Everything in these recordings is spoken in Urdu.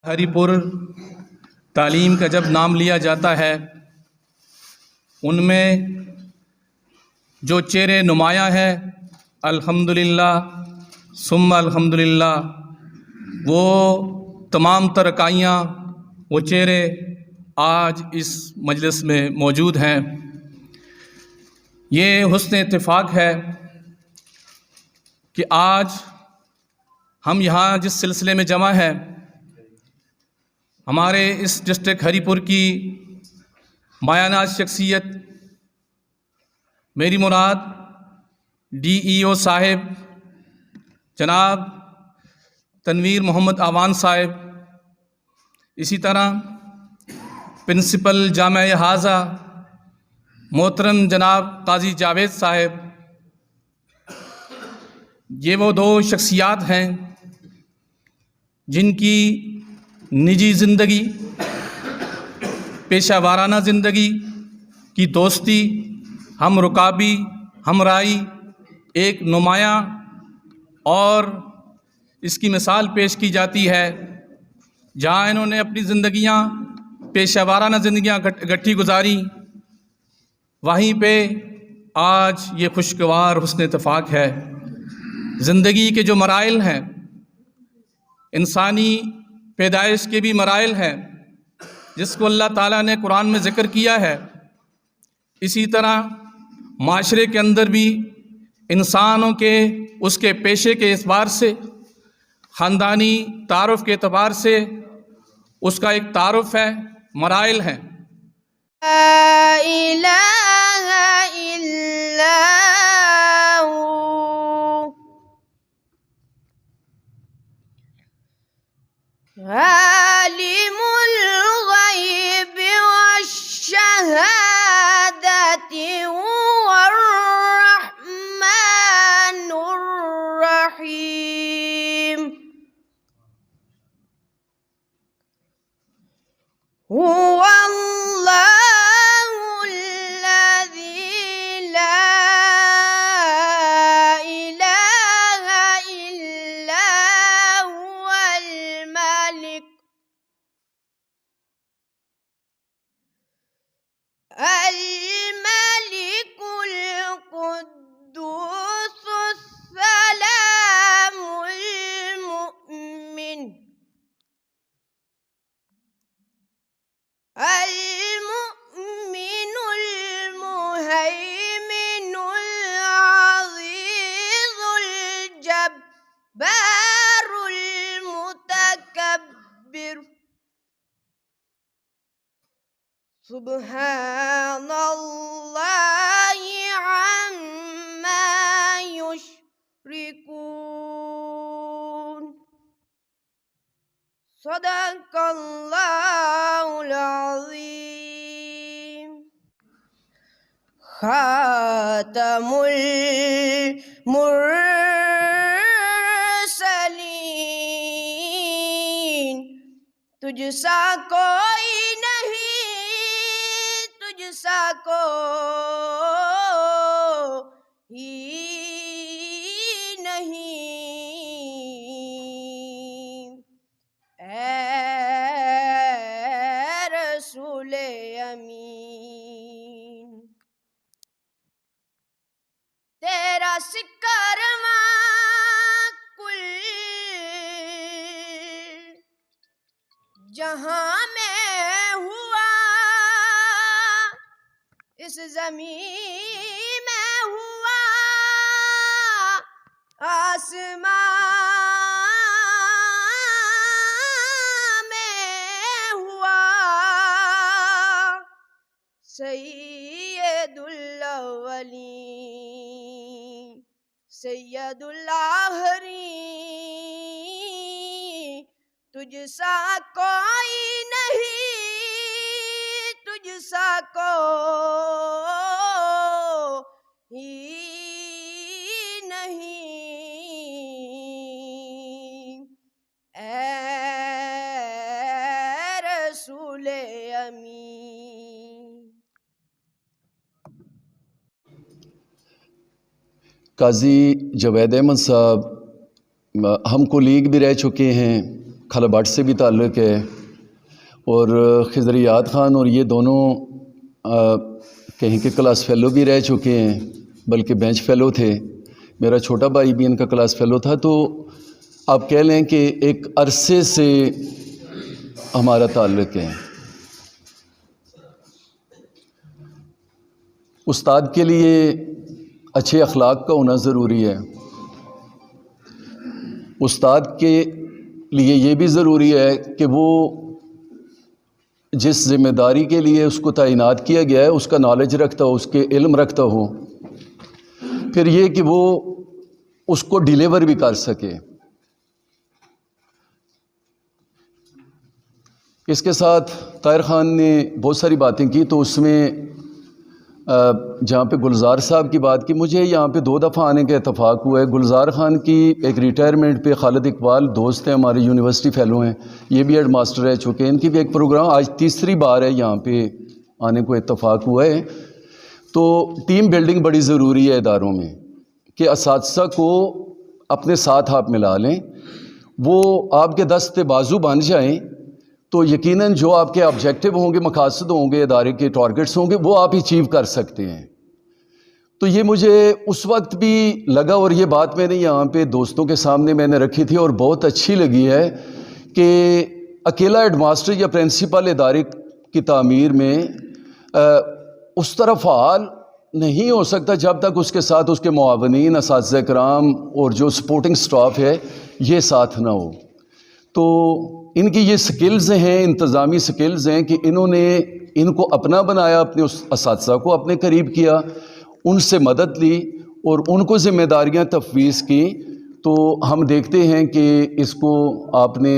ہری پور تعلیم کا جب نام لیا جاتا ہے، ان میں جو چہرے نمایاں ہیں، الحمدللہ ثم الحمدللہ، وہ تمام تر اکائیاں، وہ چہرے آج اس مجلس میں موجود ہیں۔ یہ حسن اتفاق ہے کہ آج ہم یہاں جس سلسلے میں جمع ہیں، ہمارے اس ڈسٹرکٹ ہری پور کی مایہ ناز شخصیت، میری مراد ڈی ای او صاحب جناب تنویر محمد آوان صاحب، اسی طرح پرنسپل جامعہ حاضہ محترم جناب قاضی جاوید صاحب، یہ وہ دو شخصیات ہیں جن کی نجی زندگی، پیشہ وارانہ زندگی کی دوستی، ہم رکابی، ہمراہی ایک نمایاں اور اس کی مثال پیش کی جاتی ہے۔ جہاں انہوں نے اپنی زندگیاں، پیشہ وارانہ زندگیاں گٹھی گزاری، وہیں پہ آج یہ خوشگوار حسن اتفاق ہے۔ زندگی کے جو مراحل ہیں، انسانی پیدائش کے بھی مراحل ہیں، جس کو اللہ تعالیٰ نے قرآن میں ذکر کیا ہے، اسی طرح معاشرے کے اندر بھی انسانوں کے اس کے پیشے کے اعتبار سے، خاندانی تعارف کے اعتبار سے اس کا ایک تعارف ہے، مراحل ہیں۔ لا الہ الا ہو عالم الغیب والشہادۃ هو الرحمن الرحیم هو اللہ الذی لا الہ الا هو الملک القدوس السلام المؤمن المؤمن المهيمن العزيز الجبار المتكبر سبحان اللہ عما یشرکون، صدق اللہ العظیم۔ خاتم المرسلین، تجھ سا کوئی نہیں، تجھ سا کوئی نہیں، اے رسول امین، تیرا سکرواں کل جہاں میں ہوا، اس زمین میں ہوا، آسمان میں ہوا، سید الاولین سید الآخرین، تجھ سا کوئی نہیں، تجھ سا کوئی نہیں، اے رسول امین۔ قاضی جاوید احمد صاحب ہم کولیگ بھی رہ چکے ہیں، خلابٹ سے بھی تعلق ہے، اور خضریات خان اور یہ دونوں کہیں کہ کلاس فیلو بھی رہ چکے ہیں، بلکہ بینچ فیلو تھے۔ میرا چھوٹا بھائی بھی ان کا کلاس فیلو تھا، تو آپ کہہ لیں کہ ایک عرصے سے ہمارا تعلق ہے۔ استاد کے لیے اچھے اخلاق کا ہونا ضروری ہے۔ استاد کے لیے یہ بھی ضروری ہے کہ وہ جس ذمہ داری کے لیے اس کو تعینات کیا گیا ہے اس کا نالج رکھتا ہو، اس کے علم رکھتا ہو، پھر یہ کہ وہ اس کو ڈیلیور بھی کر سکے۔ اس کے ساتھ طاہر خان نے بہت ساری باتیں کی، تو اس میں جہاں پہ گلزار صاحب کی بات کی، مجھے یہاں پہ 2 دفعہ آنے کا اتفاق ہوا ہے۔ گلزار خان کی ایک ریٹائرمنٹ پہ خالد اقبال دوست ہیں ہمارے، یونیورسٹی فیلو ہیں، یہ بھی ہیڈ ماسٹر رہ چکے ہیں، ان کی بھی ایک پروگرام آج تیسری بار ہے یہاں پہ آنے کو اتفاق ہوا ہے۔ تو ٹیم بلڈنگ بڑی ضروری ہے اداروں میں، کہ اساتذہ کو اپنے ساتھ آپ ملا لیں، وہ آپ کے دست بازو بن جائیں، تو یقیناً جو آپ کے آبجیکٹو ہوں گے، مقاصد ہوں گے، ادارے کے ٹارگٹس ہوں گے، وہ آپ اچیو کر سکتے ہیں۔ تو یہ مجھے اس وقت بھی لگا، اور یہ بات میں نے یہاں پہ دوستوں کے سامنے میں نے رکھی تھی اور بہت اچھی لگی ہے، کہ اکیلا ہیڈ ماسٹر یا پرنسپل ادارے کی تعمیر میں اس طرح فعال نہیں ہو سکتا جب تک اس کے ساتھ اس کے معاونین، اساتذہ کرام اور جو سپورٹنگ سٹاف ہے یہ ساتھ نہ ہو۔ تو ان کی یہ سکلز ہیں، انتظامی سکلز ہیں، کہ انہوں نے ان کو اپنا بنایا، اپنے اس اساتذہ کو اپنے قریب کیا، ان سے مدد لی اور ان کو ذمہ داریاں تفویض کی۔ تو ہم دیکھتے ہیں کہ اس کو آپ نے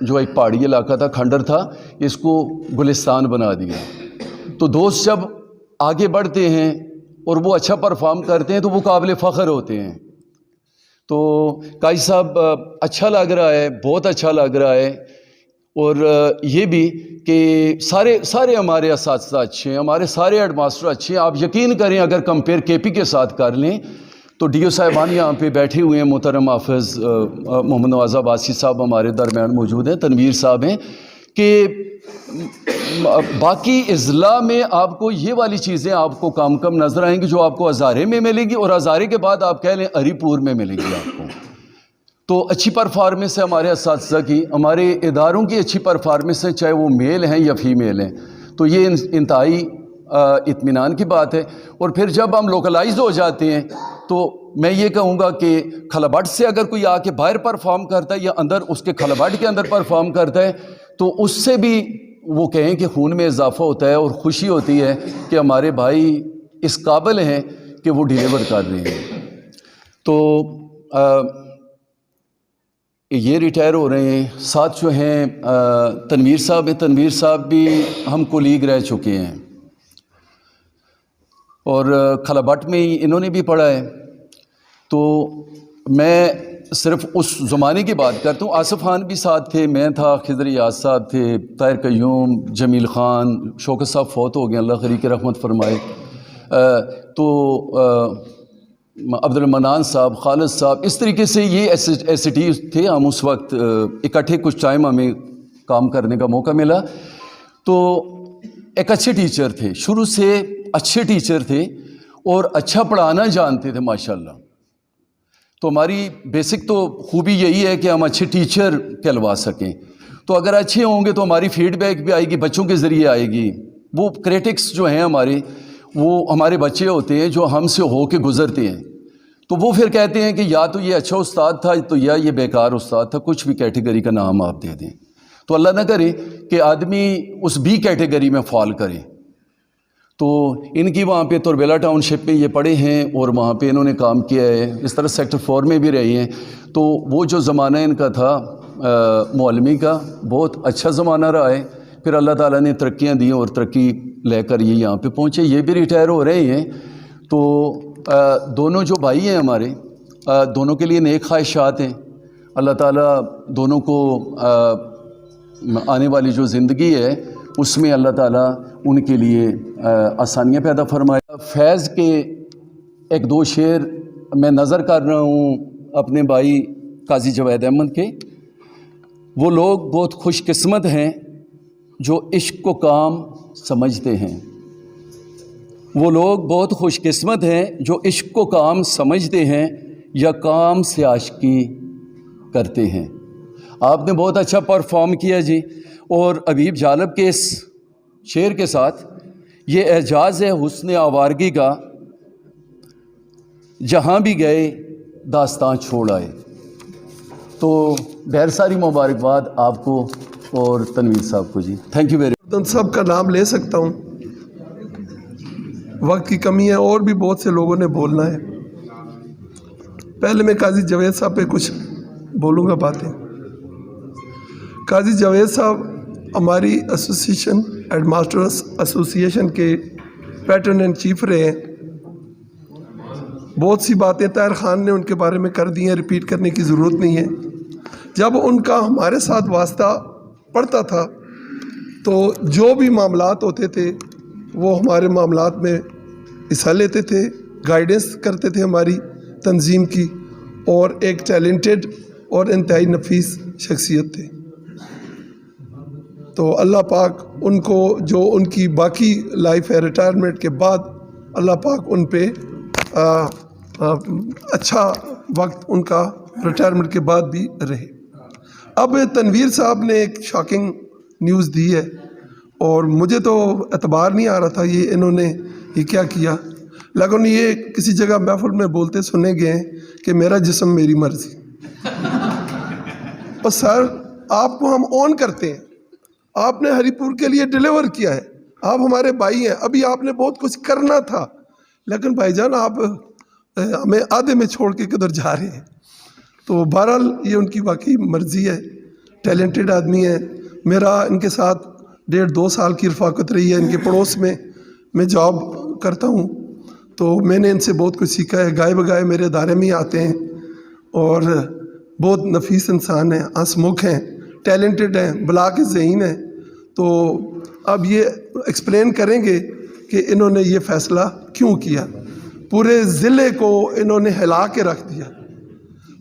جو ایک پہاڑی علاقہ تھا، کھنڈر تھا، اس کو گلستان بنا دیا۔ تو دوست جب آگے بڑھتے ہیں اور وہ اچھا پرفارم کرتے ہیں تو وہ قابل فخر ہوتے ہیں۔ تو قاضی صاحب اچھا لگ رہا ہے، بہت اچھا لگ رہا ہے، اور یہ بھی کہ سارے ہمارے اساتذہ اچھے ہیں، ہمارے سارے ہیڈ ماسٹر اچھے ہیں۔ آپ یقین کریں اگر کمپیئر کے پی کے ساتھ کر لیں تو ڈی او صاحبان یہاں پہ بیٹھے ہوئے ہیں، محترم حافظ محمد نواز عباسی صاحب ہمارے درمیان موجود ہیں، تنویر صاحب ہیں، کہ باقی اضلاع میں آپ کو یہ والی چیزیں آپ کو کم نظر آئیں گی جو آپ کو ہزارے میں ملے گی، اور ہزارے کے بعد آپ کہہ لیں ہری پور میں ملے گی آپ کو۔ تو اچھی پرفارمنس ہے ہمارے اساتذہ کی، ہمارے اداروں کی اچھی پرفارمنس ہے، چاہے وہ میل ہیں یا فیمیل ہیں، تو یہ انتہائی اطمینان کی بات ہے۔ اور پھر جب ہم لوکلائز ہو جاتے ہیں تو میں یہ کہوں گا کہ خلابٹ سے اگر کوئی آ کے باہر پرفارم کرتا ہے یا اندر اس کے خلابٹ کے اندر پرفارم کرتا ہے تو اس سے بھی وہ کہیں کہ خون میں اضافہ ہوتا ہے اور خوشی ہوتی ہے کہ ہمارے بھائی اس قابل ہیں کہ وہ ڈیلیور کر رہے ہیں۔ تو یہ ریٹائر ہو رہے ہیں، ساتھ جو ہیں تنویر صاحب ہیں، تنویر صاحب بھی ہم کولیگ رہ چکے ہیں اور خلابٹ میں ہی انہوں نے بھی پڑھا ہے۔ تو میں صرف اس زمانے کی بات کرتا ہوں، آصف خان بھی ساتھ تھے، میں تھا، خضر یاز صاحب تھے، طاہر قیوم، جمیل خان، شوکت صاحب فوت ہو گئے، اللہ خریق رحمت فرمائے، تو عبد المنان صاحب، خالد صاحب، اس طریقے سے یہ ایس ٹی تھے۔ ہم اس وقت اکٹھے کچھ ٹائم ہمیں کام کرنے کا موقع ملا، تو ایک اچھے ٹیچر تھے، شروع سے اچھے ٹیچر تھے اور اچھا پڑھانا جانتے تھے ماشاءاللہ۔ تو ہماری بیسک تو خوبی یہی ہے کہ ہم اچھے ٹیچر کہلوا سکیں، تو اگر اچھے ہوں گے تو ہماری فیڈ بیک بھی آئے گی، بچوں کے ذریعے آئے گی۔ وہ کریٹکس جو ہیں ہمارے، وہ ہمارے بچے ہوتے ہیں جو ہم سے ہو کے گزرتے ہیں، تو وہ پھر کہتے ہیں کہ یا تو یہ اچھا استاد تھا تو یا یہ بیکار استاد تھا، کچھ بھی کیٹیگری کا نام آپ دے دیں۔ تو اللہ نہ کرے کہ آدمی اس بی کیٹیگری میں فال کرے۔ تو ان کی وہاں پہ تربیلا ٹاؤن شپ میں یہ پڑھے ہیں اور وہاں پہ انہوں نے کام کیا ہے، اس طرح سیکٹر 4 میں بھی رہے ہیں۔ تو وہ جو زمانہ ان کا تھا معلمی کا، بہت اچھا زمانہ رہا ہے، پھر اللہ تعالیٰ نے ترقیاں دی اور ترقی لے کر یہ یہاں پہ پہنچے، یہ بھی ریٹائر ہو رہے ہیں۔ تو دونوں جو بھائی ہیں ہمارے، دونوں کے لیے نیک خواہشات ہیں، اللہ تعالیٰ دونوں کو آنے والی جو زندگی ہے اس میں اللہ تعالیٰ ان کے لیے آسانیاں پیدا فرمائے۔ فیض کے 1-2 شعر میں نظر کر رہا ہوں اپنے بھائی قاضی جوید احمد کے، وہ لوگ بہت خوش قسمت ہیں جو عشق کو کام سمجھتے ہیں. وہ لوگ بہت خوش قسمت ہیں جو عشق کو کام سمجھتے ہیں یا کام سے عاشقی کرتے ہیں. آپ نے بہت اچھا پرفارم کیا جی. اور حبیب جالب کے اس شعر کے ساتھ یہ اعجاز ہے حسن آوارگی کا، جہاں بھی گئے داستان چھوڑ آئے. تو ڈھیر ساری مبارکباد آپ کو اور تنویر صاحب کو جی. Thank you very much. ان سب کا نام لے سکتا ہوں، وقت کی کمی ہے، اور بھی بہت سے لوگوں نے بولنا ہے. پہلے میں قاضی جاوید صاحب پہ کچھ بولوں گا باتیں. قاضی جاوید صاحب ہماری ایسوسیشن ہیڈ ماسٹرز ایسوسیشن کے پیٹرن اینڈ چیف رہے ہیں. بہت سی باتیں طاہر خان نے ان کے بارے میں کر دی ہیں، ریپیٹ کرنے کی ضرورت نہیں ہے. جب ان کا ہمارے ساتھ واسطہ پڑتا تھا تو جو بھی معاملات ہوتے تھے وہ ہمارے معاملات میں حصہ لیتے تھے، گائیڈنس کرتے تھے ہماری تنظیم کی، اور ایک ٹیلنٹڈ اور انتہائی نفیس شخصیت تھے. تو اللہ پاک ان کو جو ان کی باقی لائف ہے ریٹائرمنٹ کے بعد، اللہ پاک ان پہ اچھا وقت ان کا ریٹائرمنٹ کے بعد بھی رہے. اب تنویر صاحب نے ایک شاکنگ نیوز دی ہے، اور مجھے تو اعتبار نہیں آ رہا تھا یہ انہوں نے یہ کیا کیا، لیکن یہ کسی جگہ محفل میں بولتے سنے گئے ہیں کہ میرا جسم میری مرضی. اور سر آپ کو ہم اون کرتے ہیں، آپ نے ہری پور کے لیے ڈیلیور کیا ہے، آپ ہمارے بھائی ہیں. ابھی آپ نے بہت کچھ کرنا تھا، لیکن بھائی جان آپ ہمیں آدھے میں چھوڑ کے کدھر جا رہے ہیں. تو بہرحال یہ ان کی واقعی مرضی ہے. ٹیلنٹڈ آدمی ہے. میرا ان کے ساتھ 1.5-2 سال کی رفاقت رہی ہے. ان کے پڑوس میں جاب کرتا ہوں، تو میں نے ان سے بہت کچھ سیکھا ہے. گائے بگائے میرے ادارے میں ہی آتے ہیں، اور بہت نفیس انسان ہیں، ہنسمکھ ہیں، ٹیلنٹڈ ہیں، بلا کے ذہین ہیں. تو اب یہ ایکسپلین کریں گے کہ انہوں نے یہ فیصلہ کیوں کیا. پورے ضلع کو انہوں نے ہلا کے رکھ دیا.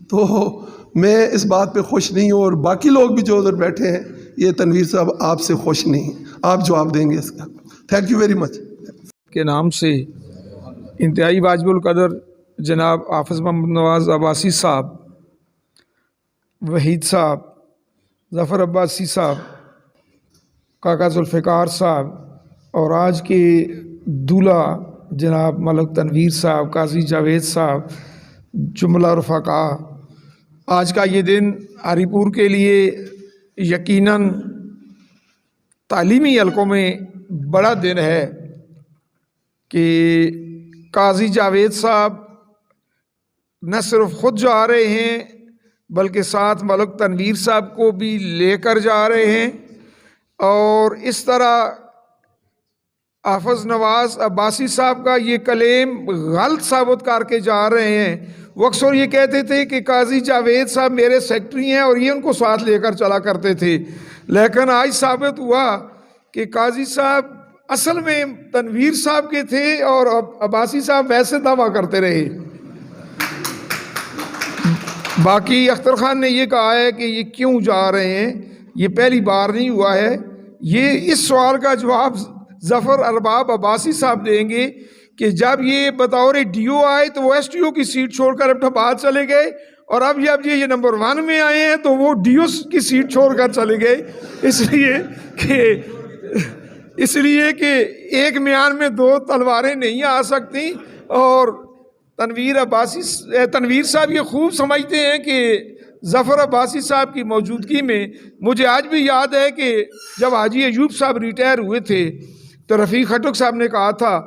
تو میں اس بات پہ خوش نہیں ہوں، اور باقی لوگ بھی جو ادھر بیٹھے ہیں، یہ تنویر صاحب آپ سے خوش نہیں ہیں. آپ جواب دیں گے اس کا. تھینک یو ویری مچ. کے نام سے انتہائی واجب القدر جناب حافظ محمد نواز عباسی صاحب، وحید صاحب، ظفر عباسی صاحب، کاکا ذوالفقار صاحب، اور آج کے دولہا جناب ملک تنویر صاحب، قاضی جاوید صاحب، جملہ رفقا، آج کا یہ دن ہری پور کے لیے یقیناً تعلیمی حلقوں میں بڑا دن ہے کہ قاضی جاوید صاحب نہ صرف خود جا رہے ہیں بلکہ ساتھ ملک تنویر صاحب کو بھی لے کر جا رہے ہیں، اور اس طرح حافظ نواز عباسی صاحب کا یہ کلیم غلط ثابت کر کے جا رہے ہیں. وہ اکثر یہ کہتے تھے کہ قاضی جاوید صاحب میرے سیکٹری ہیں اور یہ ان کو ساتھ لے کر چلا کرتے تھے، لیکن آج ثابت ہوا کہ قاضی صاحب اصل میں تنویر صاحب کے تھے اور عباسی صاحب ویسے دعویٰ کرتے رہے. باقی اختر خان نے یہ کہا ہے کہ یہ کیوں جا رہے ہیں، یہ پہلی بار نہیں ہوا ہے. یہ اس سوال کا جواب ظفر ارباب عباسی صاحب دیں گے کہ جب یہ بطور ڈی او آئے تو وہ ایس ٹی او کی سیٹ چھوڑ کر ابٹھاباد چلے گئے، اور اب جب یہ نمبر 1 میں آئے ہیں تو وہ ڈی او کی سیٹ چھوڑ کر چلے گئے، اس لیے کہ ایک میان میں 2 تلواریں نہیں آ سکتی. اور تنویر صاحب یہ خوب سمجھتے ہیں کہ ظفر عباسی صاحب کی موجودگی میں، مجھے آج بھی یاد ہے کہ جب حاجی ایوب صاحب ریٹائر ہوئے تھے تو رفیق خٹک صاحب نے کہا تھا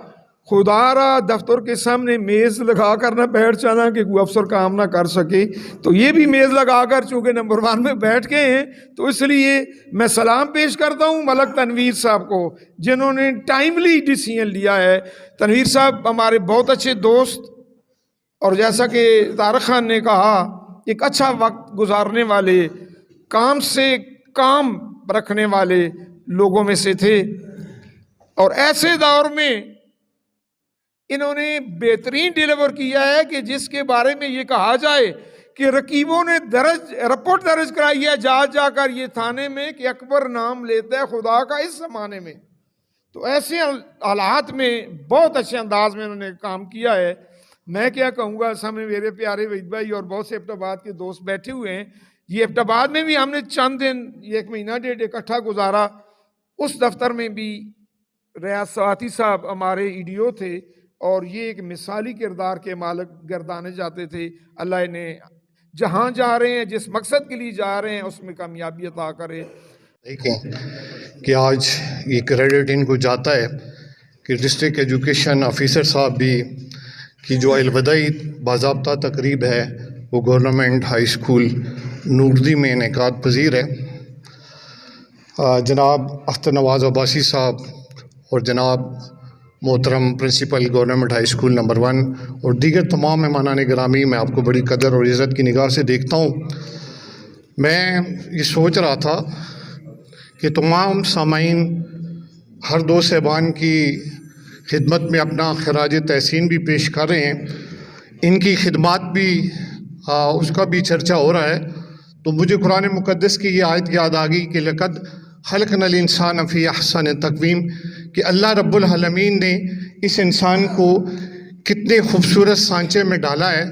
خدا را دفتر کے سامنے میز لگا کر نہ بیٹھ جانا کہ کوئی افسر کام نہ کر سکے. تو یہ بھی میز لگا کر چونکہ نمبر 1 میں بیٹھ گئے ہیں، تو اس لیے میں سلام پیش کرتا ہوں ملک تنویر صاحب کو جنہوں نے ٹائملی ڈیسیژن لیا ہے. تنویر صاحب ہمارے بہت اچھے دوست، اور جیسا کہ طارق خان نے کہا ایک اچھا وقت گزارنے والے، کام سے کام رکھنے والے لوگوں میں سے تھے. اور ایسے دور میں انہوں نے بہترین ڈیلیور کیا ہے کہ جس کے بارے میں یہ کہا جائے کہ رقیبوں نے رپورٹ درج کرائی ہے جا کر یہ تھانے میں کہ اکبر نام لیتا ہے خدا کا اس زمانے میں. تو ایسے حالات میں بہت اچھے انداز میں انہوں نے کام کیا ہے. میں کیا کہوں گا، سامنے میرے پیارے وحید بھائی اور بہت سے ایبٹ آباد کے دوست بیٹھے ہوئے ہیں. یہ ایبٹ آباد میں بھی ہم نے چند دن، یہ 1 مہینہ 1.5 اکٹھا گزارا. اس دفتر میں بھی ریاض سواتی صاحب ہمارے EDO تھے اور یہ ایک مثالی کردار کے مالک گردانے جاتے تھے. اللہ انہیں جہاں جا رہے ہیں، جس مقصد کے لیے جا رہے ہیں، اس میں کامیابی عطا کرے. دیکھیں کہ آج یہ کریڈٹ ان کو جاتا ہے کہ ڈسٹرکٹ ایجوکیشن آفیسر صاحب بھی کی جو الوداعی باضابطہ تقریب ہے وہ گورنمنٹ ہائی اسکول نوردی میں انعقاد پذیر ہے. جناب اختر نواز عباسی صاحب اور جناب محترم principal government high school number 1 اور دیگر تمام مہمانان گرامی، میں آپ کو بڑی قدر اور عزت کی نگاہ سے دیکھتا ہوں. میں یہ سوچ رہا تھا کہ تمام سامعین ہر دو صاحبان کی خدمت میں اپنا خراج تحسین بھی پیش کر رہے ہیں. ان کی خدمات بھی اس کا بھی چرچا ہو رہا ہے. تو مجھے قرآن مقدس کی یہ آیت یاد آ گئی کہ لقد خلقنا الانسان فی احسن تقویم، کہ اللہ رب العالمین نے اس انسان کو کتنے خوبصورت سانچے میں ڈالا ہے.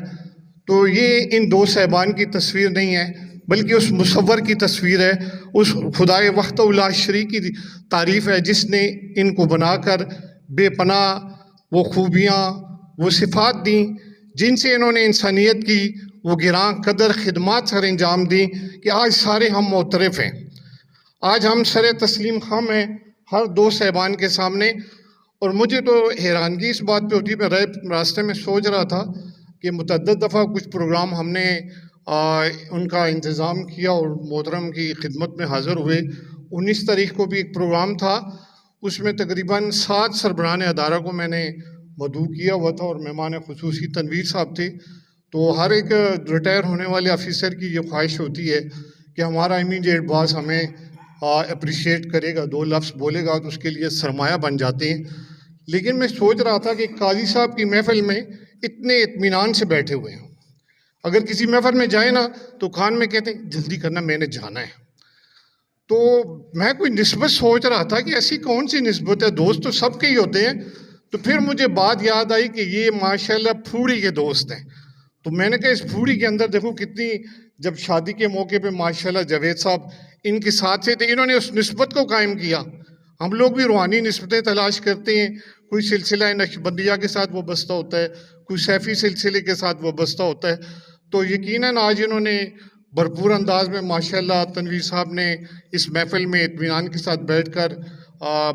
تو یہ ان دو صاحبان کی تصویر نہیں ہے بلکہ اس مصور کی تصویر ہے، اس خدائے وحدہ لا شریک کی تعریف ہے جس نے ان کو بنا کر بے پناہ وہ خوبیاں، وہ صفات دیں جن سے انہوں نے انسانیت کی وہ گراں قدر خدمات سر انجام دیں کہ آج سارے ہم معترف ہیں. آج ہم سر تسلیم خم ہیں ہر دو صاحبان کے سامنے. اور مجھے تو حیرانگی اس بات پہ ہوتی، میں راستے میں سوچ رہا تھا کہ متعدد دفعہ کچھ پروگرام ہم نے ان کا انتظام کیا اور محترم کی خدمت میں حاضر ہوئے. 19 تاریخ کو بھی ایک پروگرام تھا، اس میں تقریباً 7 سربراہان ادارہ کو میں نے مدعو کیا ہوا تھا اور مہمان خصوصی تنویر صاحب تھے. تو ہر ایک ریٹائر ہونے والے آفیسر کی یہ خواہش ہوتی ہے کہ ہمارا امیڈیٹ باس ہمیں اپریشیٹ کرے گا، 2 لفظ بولے گا تو اس کے لیے سرمایہ بن جاتے ہیں. لیکن میں سوچ رہا تھا کہ قاضی صاحب کی محفل میں اتنے اطمینان سے بیٹھے ہوئے ہیں، اگر کسی محفل میں جائیں نا تو کان میں کہتے ہیں جلدی کرنا میں نے جانا ہے. تو میں کوئی نسبت سوچ رہا تھا کہ ایسی کون سی نسبت ہے، دوست تو سب کے ہی ہوتے ہیں. تو پھر مجھے بات یاد آئی کہ یہ ماشاءاللہ پھوڑی کے دوست ہیں. تو میں نے کہا اس پھوڑی کے اندر دیکھو کتنی، جب شادی کے موقع پہ ماشاءاللہ جاوید صاحب ان کے ساتھ سے تھے، انہوں نے اس نسبت کو قائم کیا. ہم لوگ بھی روحانی نسبتیں تلاش کرتے ہیں، کوئی سلسلہ نقشبندیہ کے ساتھ وابستہ ہوتا ہے، کوئی سیفی سلسلے کے ساتھ وابستہ ہوتا ہے. تو یقیناً آج انہوں نے بھرپور انداز میں ماشاءاللہ تنویر صاحب نے اس محفل میں اطمینان کے ساتھ بیٹھ کر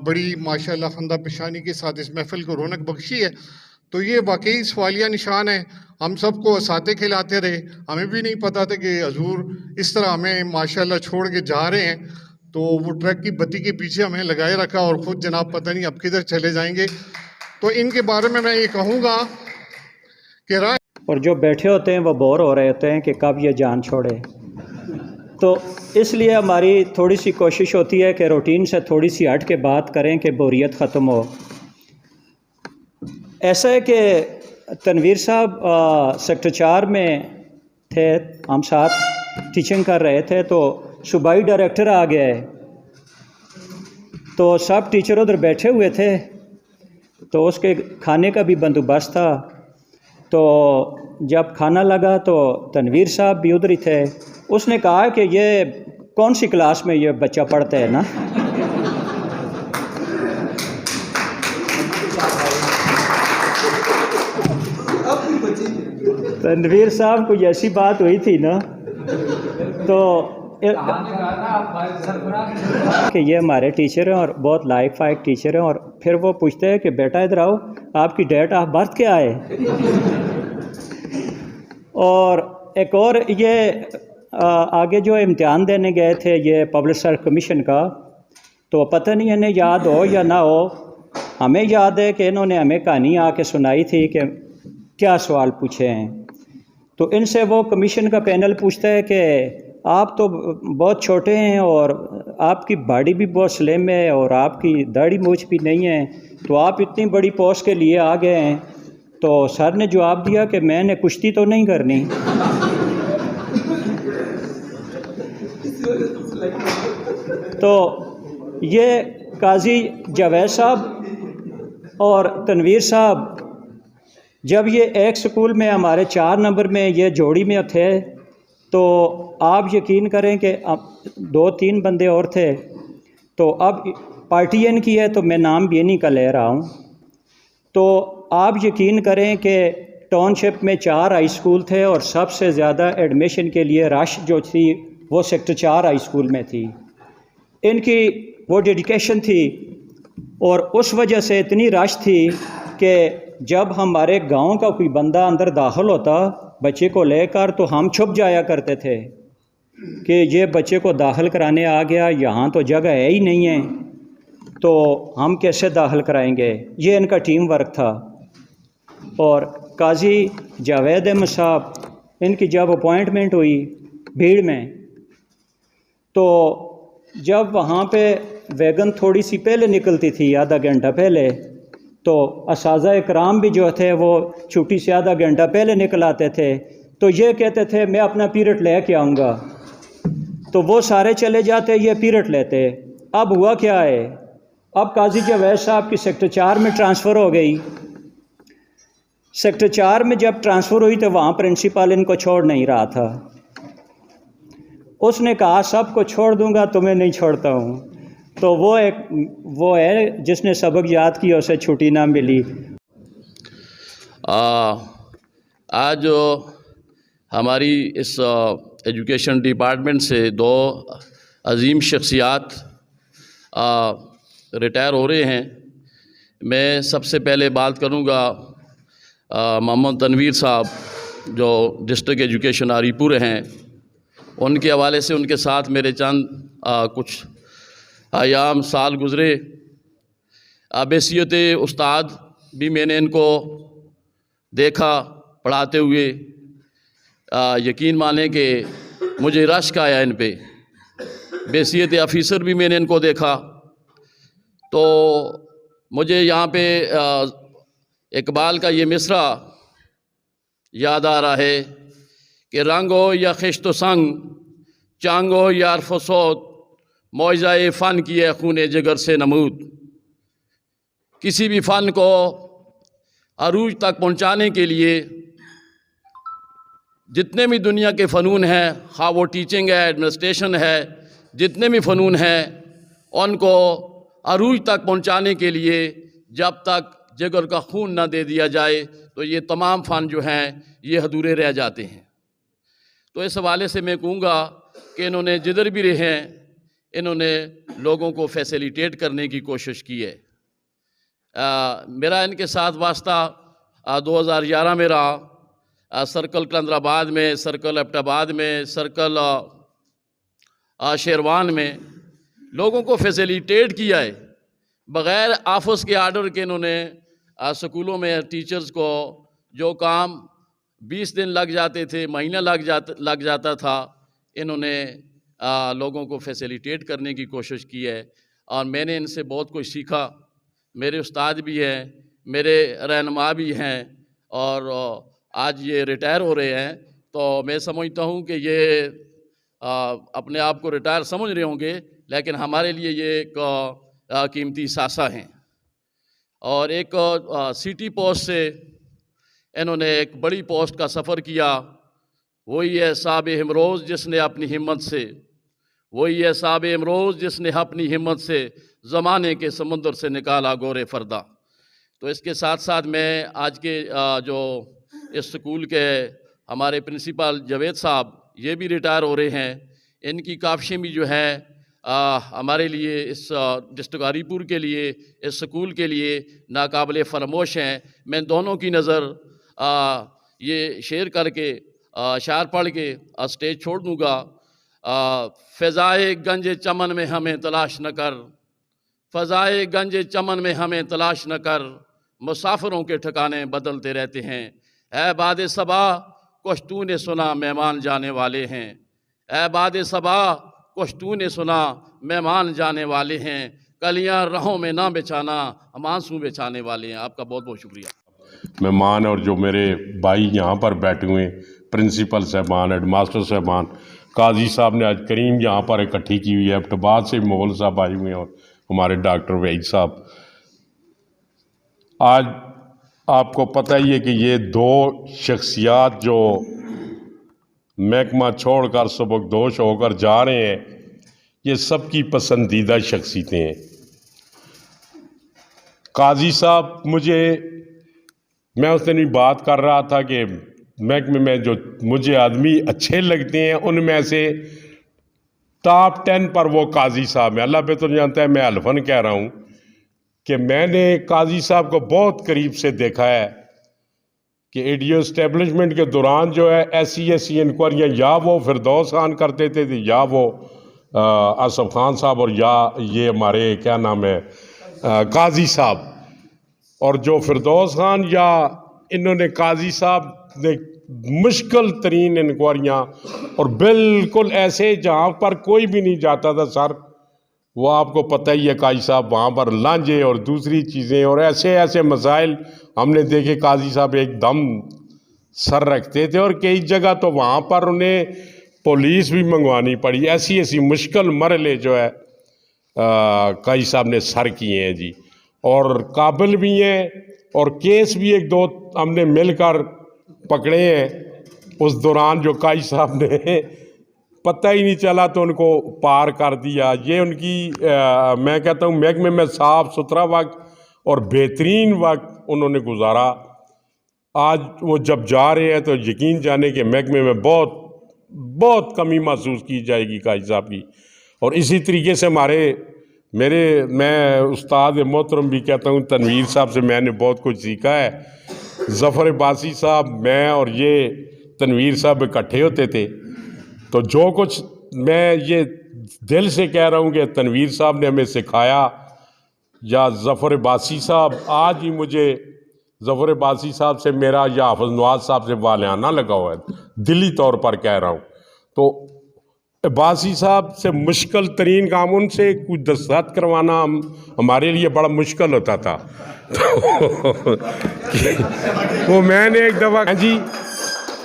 بڑی ماشاءاللہ خندہ پیشانی کے ساتھ اس محفل کو رونق بخشی ہے. تو یہ واقعی سوالیہ نشان ہے. ہم سب کو اساتے کھلاتے رہے، ہمیں بھی نہیں پتہ تھا کہ حضور اس طرح ہمیں ماشاءاللہ چھوڑ کے جا رہے ہیں. تو وہ ٹرک کی بتی کے پیچھے ہمیں لگائے رکھا اور خود جناب پتہ نہیں اب کدھر چلے جائیں گے. تو ان کے بارے میں یہ کہوں گا کہ اور جو بیٹھے ہوتے ہیں وہ بور ہو رہے ہوتے ہیں کہ کب یہ جان چھوڑے. تو اس لیے ہماری تھوڑی سی کوشش ہوتی ہے کہ روٹین سے تھوڑی سی ہٹ کے بات کریں کہ بوریت ختم ہو. ایسا ہے کہ تنویر صاحب سیکٹر 4 میں تھے، ہم ساتھ ٹیچنگ کر رہے تھے. تو صوبائی ڈائریکٹر آ گیا ہے تو سب ٹیچر ادھر بیٹھے ہوئے تھے، تو اس کے کھانے کا بھی بندوبست تھا. تو جب کھانا لگا تو تنویر صاحب بھی ادھر ہی تھے. اس نے کہا کہ یہ کون سی کلاس میں یہ بچہ پڑھتا ہے نا. تنویر صاحب کو ایسی بات ہوئی تھی نا تو کہ یہ ہمارے ٹیچر ہیں اور بہت لائق فائق ٹیچر ہیں. اور پھر وہ پوچھتے ہیں کہ بیٹا ادھر آؤ، آپ کی ڈیٹ آف برتھ کیا ہے. اور ایک اور یہ آگے جو امتحان دینے گئے تھے یہ پبلک سروس کمیشن کا، تو پتہ نہیں انہیں یاد ہو یا نہ ہو، ہمیں یاد ہے کہ انہوں نے ہمیں کہانی آ کے سنائی تھی کہ کیا سوال پوچھے ہیں. تو ان سے وہ کمیشن کا پینل پوچھتا ہے کہ آپ تو بہت چھوٹے ہیں اور آپ کی باڈی بھی بہت سلیم ہے اور آپ کی داڑھی مونچھ بھی نہیں ہے، تو آپ اتنی بڑی پوسٹ کے لیے آ گئے ہیں. تو سر نے جواب دیا کہ میں نے کشتی تو نہیں کرنی. تو یہ قاضی جاوید صاحب اور تنویر صاحب جب یہ ایک سکول میں ہمارے 4 نمبر میں یہ جوڑی میں تھے تو آپ یقین کریں کہ 2-3 بندے اور تھے. تو اب پارٹی ان کی ہے تو میں نام بھی انہی کا لے رہا ہوں. تو آپ یقین کریں کہ ٹاؤن شپ میں 4 ہائی اسکول تھے اور سب سے زیادہ ایڈمیشن کے لیے رش جو تھی وہ سیکٹر 4 ہائی اسکول میں تھی. ان کی وہ ڈیڈیکیشن تھی اور اس وجہ سے اتنی رش تھی کہ جب ہمارے گاؤں کا کوئی بندہ اندر داخل ہوتا بچے کو لے کر تو ہم چھپ جایا کرتے تھے کہ یہ بچے کو داخل کرانے آ گیا، یہاں تو جگہ ہے ہی نہیں ہے تو ہم کیسے داخل کرائیں گے. یہ ان کا ٹیم ورک تھا. اور قاضی جاوید احمد صاحب ان کی جب اپوائنٹمنٹ ہوئی بھیڑ میں تو جب وہاں پہ ویگن تھوڑی سی پہلے نکلتی تھی آدھا گھنٹہ پہلے تو اساتذہ اکرام بھی جو تھے وہ چھٹی سے آدھا گھنٹہ پہلے نکل آتے تھے تو یہ کہتے تھے میں اپنا پیریڈ لے کے آؤں گا. تو وہ سارے چلے جاتے یہ پیریڈ لیتے. اب ہوا کیا ہے، اب قاضی جاوید صاحب کی سیکٹر 4 میں ٹرانسفر ہو گئی. سیکٹر 4 میں جب ٹرانسفر ہوئی تو وہاں پرنسپل ان کو چھوڑ نہیں رہا تھا. اس نے کہا سب کو چھوڑ دوں گا تمہیں نہیں چھوڑتا ہوں. تو وہ ہے جس نے سبق یاد کیا اسے چھٹی نہ ملی. آج ہماری اس ایجوکیشن ڈپارٹمنٹ سے 2 عظیم شخصیات ریٹائر ہو رہے ہیں. میں سب سے پہلے بات کروں گا محمد تنویر صاحب جو ڈسٹرکٹ ایجوکیشن ہری پور ہیں. ان کے حوالے سے ان کے ساتھ میرے چند کچھ ایام سال گزرے. بحیثیت استاد بھی میں نے ان کو دیکھا پڑھاتے ہوئے. یقین مانیں کہ مجھے رشک آیا ان پہ. بحیثیت آفیسر بھی میں نے ان کو دیکھا تو مجھے یہاں پہ اقبال کا یہ مصرع یاد آ رہا ہے کہ رنگ ہو یا خشت و سنگ، چانگ ہو یا عرف و صوت، معجزۂ فن کی ہے خون جگر سے نمود. کسی بھی فن کو عروج تک پہنچانے کے لیے جتنے بھی دنیا کے فنون ہیں، خواہ وہ ٹیچنگ ہے، ایڈمنسٹریشن ہے، جتنے بھی فنون ہیں ان کو عروج تک پہنچانے کے لیے جب تک جگر کا خون نہ دے دیا جائے تو یہ تمام فن جو ہیں یہ ادھورے رہ جاتے ہیں. تو اس حوالے سے میں کہوں گا کہ انہوں نے جدھر بھی رہے ہیں انہوں نے لوگوں کو فیسیلیٹیٹ کرنے کی کوشش کی ہے. میرا ان کے ساتھ واسطہ 2011 میں رہا. سرکل کلندرآباد میں، سرکل ایبٹ آباد میں، سرکل شیروان میں لوگوں کو فیسیلیٹیٹ کیا ہے بغیر آفس کے آرڈر کے. انہوں نے سکولوں میں ٹیچرز کو جو کام 20 دن لگ جاتے تھے، مہینہ لگ جاتا تھا، انہوں نے لوگوں کو فیسیلیٹیٹ کرنے کی کوشش کی ہے. اور میں نے ان سے بہت کچھ سیکھا. میرے استاد بھی ہیں، میرے رہنما بھی ہیں اور آج یہ ریٹائر ہو رہے ہیں تو میں سمجھتا ہوں کہ یہ اپنے آپ کو ریٹائر سمجھ رہے ہوں گے لیکن ہمارے لیے یہ ایک قیمتی ثاثہ ہیں. اور ایک سٹی پوسٹ سے انہوں نے ایک بڑی پوسٹ کا سفر کیا. وہی ہے صاحب امروز جس نے اپنی ہمت سے، وہی ہے صاحب امروز جس نے اپنی ہمت سے زمانے کے سمندر سے نکالا گورے فردا. تو اس کے ساتھ ساتھ میں آج کے جو اس سکول کے ہمارے پرنسپل جاوید صاحب یہ بھی ریٹائر ہو رہے ہیں. ان کی کاوشیں بھی جو ہیں ہمارے لیے اس ڈسٹرکٹ ہری پور کے لیے، اس سکول کے لیے ناقابل فراموش ہیں. میں دونوں کی نظر یہ شعر کر کے اشعار پڑھ کے اسٹیج چھوڑ دوں گا. فضائے گنج چمن میں ہمیں تلاش نہ کر، فضائے گنج چمن میں ہمیں تلاش نہ کر، مسافروں کے ٹھکانے بدلتے رہتے ہیں. اے باد صبا کچھ تو نے سنا مہمان جانے والے ہیں، اے باد صبا کچھ تو نے سنا مہمان جانے والے ہیں، کلیاں راہوں میں نہ بچھانا ہم آنسو بچھانے والے ہیں. آپ کا بہت بہت شکریہ. مہمان اور جو میرے بھائی یہاں پر بیٹھے ہوئے ہیں، پرنسپل صاحبان، ہیڈ ماسٹر صاحبان، قاضی صاحب نے آج کریم یہاں پر اکٹھی کی ہوئی ہے، ایبٹباد سے مغل صاحب آئے ہوئے ہیں اور ہمارے ڈاکٹر وحید صاحب. آج آپ کو پتہ ہی ہے کہ یہ دو شخصیات جو محکمہ چھوڑ کر سبکدوش ہو کر جا رہے ہیں، یہ سب کی پسندیدہ شخصیتیں ہیں. قاضی صاحب میں اس دن بھی بات کر رہا تھا کہ محکمے میں جو مجھے آدمی اچھے لگتے ہیں ان میں سے ٹاپ 10 پر وہ قاضی صاحب ہیں. اللہ بہتر جانتا ہے، میں الفن کہہ رہا ہوں کہ میں نے قاضی صاحب کو بہت قریب سے دیکھا ہے کہ اے ڈی او اسٹیبلشمنٹ کے دوران جو ہے ایسی انکوائریاں یا وہ فردوس خان کرتے تھے یا وہ آصف خان صاحب اور یا یہ ہمارے کیا نام ہے قاضی صاحب. اور جو فردوس خان یا انہوں نے قاضی صاحب نے مشکل ترین انکوائریاں اور بالکل ایسے جہاں پر کوئی بھی نہیں جاتا تھا سر، وہ آپ کو پتہ ہی ہے قاضی صاحب وہاں پر لانجے اور دوسری چیزیں اور ایسے مسائل ہم نے دیکھے. قاضی صاحب ایک دم سر رکھتے تھے اور کئی جگہ تو وہاں پر انہیں پولیس بھی منگوانی پڑی. ایسی مشکل مرحلے جو ہے قاضی صاحب نے سر کیے ہیں جی، اور قابل بھی ہیں اور کیس بھی ایک دو ہم نے مل کر پکڑے ہیں اس دوران جو قاضی صاحب نے پتہ ہی نہیں چلا تو ان کو پار کر دیا. یہ ان کی میں کہتا ہوں محکمے میں صاف ستھرا وقت اور بہترین وقت انہوں نے گزارا. آج وہ جب جا رہے ہیں تو یقین جانے کہ محکمے میں بہت کمی محسوس کی جائے گی قاضی صاحب کی. اور اسی طریقے سے میں استاد محترم بھی کہتا ہوں تنویر صاحب سے میں نے بہت کچھ سیکھا ہے. ظفر عباسی صاحب، میں اور یہ تنویر صاحب اکٹھے ہوتے تھے تو جو کچھ میں یہ دل سے کہہ رہا ہوں کہ تنویر صاحب نے ہمیں سکھایا یا ظفر عباسی صاحب، آج ہی مجھے ظفر عباسی صاحب سے میرا یا حافظ نواز صاحب سے والہانہ لگا ہوا ہے، دلی طور پر کہہ رہا ہوں. تو عباسی صاحب سے مشکل ترین کام، ان سے کچھ دستخط کروانا ہمارے لیے بڑا مشکل ہوتا تھا. وہ میں نے ایک دفعہ جی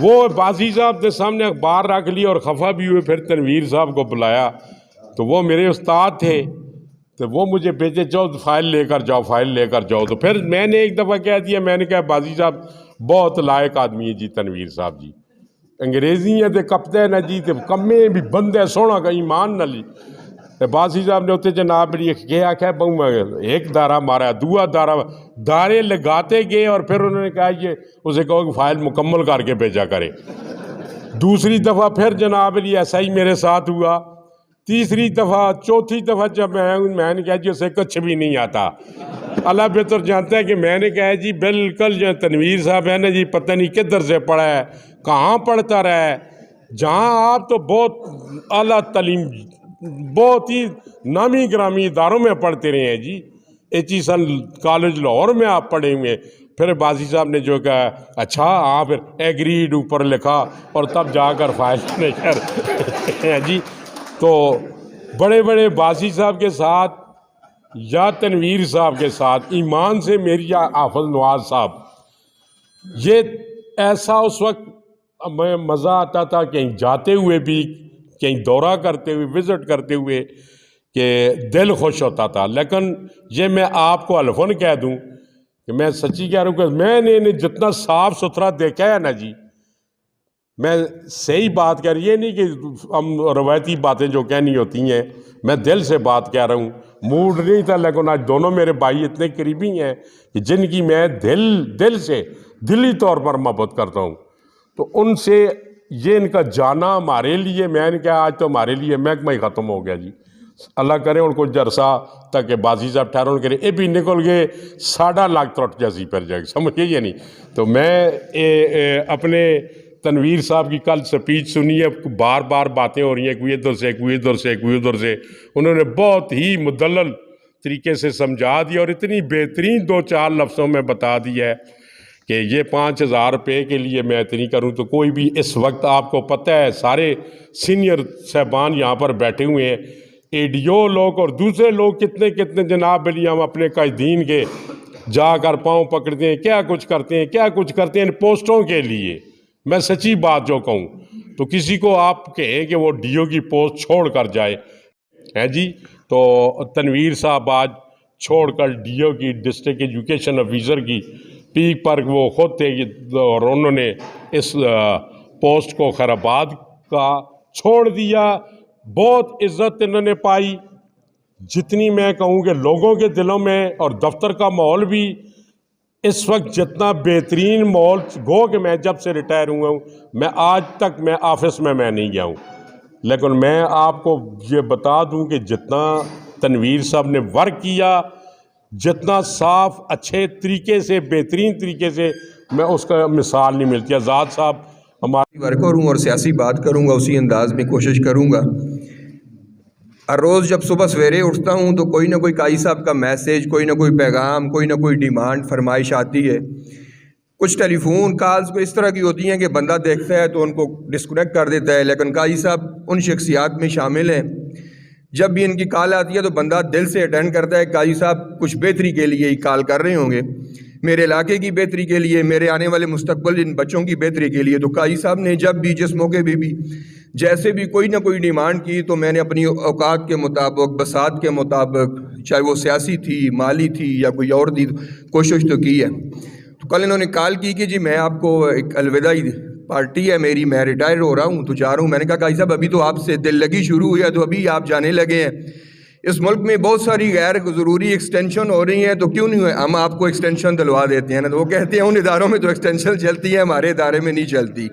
وہ عباسی صاحب کے سامنے اخبار رکھ لی اور خفا بھی ہوئے، پھر تنویر صاحب کو بلایا تو وہ میرے استاد تھے تو وہ مجھے بھیجے جاؤ فائل لے کر جاؤ. تو پھر میں نے ایک دفعہ کہہ دیا، میں نے کہا عباسی صاحب بہت لائق آدمی ہے جی تنویر صاحب جی، انگریزی ہے تے کپتے نہ جی تے کمے بھی بندے سونا کا ایمان نہ لی. عباسی صاحب نے ہوتے جناب میری کیا بہوں ایک دارہ مارا دوا دارے لگاتے گئے اور پھر انہوں نے کہا یہ اسے کہو کہ فائل مکمل کر کے بھیجا کرے. دوسری دفعہ پھر جناب علی ایسا ہی میرے ساتھ ہوا. تیسری دفعہ چوتھی دفعہ جب میں نے کہا جی اسے کچھ بھی نہیں آتا. اللہ بہتر جانتا ہے کہ میں نے کہا جی بالکل جو تنویر صاحب ہے نا جی پتہ نہیں کدھر سے پڑھا ہے، کہاں پڑھتا رہا ہے، جہاں آپ تو بہت اعلیٰ تعلیم بہت ہی نامی گرامی اداروں میں پڑھتے رہے ہیں جی، ایچیسن کالج لاہور میں آپ پڑھے ہوئے ہیں. پھر عباسی صاحب نے جو کہا اچھا ہاں پھر ایگریڈ اوپر لکھا اور تب جا کر فائل کر جی. تو بڑے عباسی صاحب کے ساتھ یا تنویر صاحب کے ساتھ ایمان سے میری یا حافظ نواز صاحب، یہ ایسا اس وقت میں مزہ آتا تھا کہیں جاتے ہوئے بھی، کہیں دورہ کرتے ہوئے، وزٹ کرتے ہوئے کہ دل خوش ہوتا تھا. لیکن یہ میں آپ کو الفن کہہ دوں کہ میں سچی کہہ رہا ہوں کہ میں نے انہیں جتنا صاف ستھرا دیکھا ہے نا جی، میں صحیح بات کہہ رہی یہ نہیں کہ ہم روایتی باتیں جو کہنی ہوتی ہیں، میں دل سے بات کہہ رہا ہوں. موڈ نہیں تھا لیکن آج دونوں میرے بھائی اتنے قریبی ہیں کہ جن کی میں دل سے دلی طور پر محبت کرتا ہوں. تو ان سے یہ ان کا جانا ہمارے لیے، میں نے کہا آج تو ہمارے لیے محکمہ ہی ختم ہو گیا جی. اللہ کرے ان کو جرسا تک عباسی صاحب ٹھہرون کرے یہ بھی نکل گئے 1.5 لاکھ ترٹ جیسی پھر جائے گی، سمجھے یہ نہیں. تو میں اپنے تنویر صاحب کی کل سپیچ سنی ہے، بار باتیں ہو رہی ہیں، کوئی ادھر سے کوئی ادھر سے کوئی ادھر سے. انہوں نے بہت ہی مدلل طریقے سے سمجھا دیا اور اتنی بہترین 2-4 لفظوں میں بتا دیا ہے کہ یہ 5,000 روپے کے لیے میں اتنی کروں. تو کوئی بھی اس وقت آپ کو پتہ ہے سارے سینئر صاحبان یہاں پر بیٹھے ہوئے ہیں، اے ڈی او لوگ اور دوسرے لوگ کتنے جناب علی ہم اپنے قائدین کے جا کر پاؤں پکڑتے ہیں، کیا کچھ کرتے ہیں ان پوسٹوں کے لیے. میں سچی بات جو کہوں تو تو کسی کو آپ کہیں کہ وہ ڈی او کی پوسٹ چھوڑ کر جائے ہیں جی، تو تنویر صاحب آج چھوڑ کر ڈی او کی ڈسٹرکٹ ایجوکیشن آفیسر کی پیک پر وہ خود تھے اور انہوں نے اس پوسٹ کو خیرآباد کا چھوڑ دیا. بہت عزت انہوں نے پائی. جتنی میں کہوں کہ لوگوں کے دلوں میں اور دفتر کا ماحول بھی اس وقت جتنا بہترین ماحول گو کہ میں جب سے ریٹائر ہوا ہوں، میں آج تک میں آفس میں نہیں گیا ہوں، لیکن میں آپ کو یہ بتا دوں کہ جتنا تنویر صاحب نے ورک کیا، جتنا صاف اچھے طریقے سے بہترین طریقے سے میں اس کا مثال نہیں ملتی. آزاد صاحب ہمارے ورکر ہوں اور سیاسی بات کروں گا اسی انداز میں کوشش کروں گا. ہر روز جب صبح سویرے اٹھتا ہوں تو کوئی نہ کوئی قاضی صاحب کا میسیج، کوئی نہ کوئی پیغام، کوئی نہ کوئی ڈیمانڈ فرمائش آتی ہے. کچھ ٹیلی فون کالز کو اس طرح کی ہوتی ہیں کہ بندہ دیکھتا ہے تو ان کو ڈسکنیکٹ کر دیتا ہے، لیکن قاضی صاحب ان شخصیات میں شامل ہیں. جب بھی ان کی کال آتی ہے تو بندہ دل سے اٹینڈ کرتا ہے. قاضی صاحب کچھ بہتری کے لیے ہی کال کر رہے ہوں گے، میرے علاقے کی بہتری کے لیے، میرے آنے والے مستقبل ان بچوں کی بہتری کے لیے. تو قاضی صاحب نے جب بھی جس موقع پہ بھی جیسے بھی کوئی نہ کوئی ڈیمانڈ کی تو میں نے اپنی اوقات کے مطابق، بساط کے مطابق، چاہے وہ سیاسی تھی، مالی تھی یا کوئی اور تھی، کوشش تو کی ہے. تو کل انہوں نے کال کی کہ جی میں آپ کو ایک الوداعی پارٹی ہے میری، میں ریٹائر ہو رہا ہوں تو جا رہا ہوں. میں نے کہا قاضی صاحب ابھی تو آپ سے دل لگی شروع ہوئی ہے تو ابھی آپ جانے لگے ہیں. اس ملک میں بہت ساری غیر ضروری ایکسٹینشن ہو رہی ہیں تو کیوں نہیں ہوئے ہم آپ کو ایکسٹینشن دلوا دیتے ہیں نا. تو وہ کہتے ہیں ان اداروں میں تو ایکسٹینشن چلتی ہے، ہمارے ادارے میں نہیں چلتی.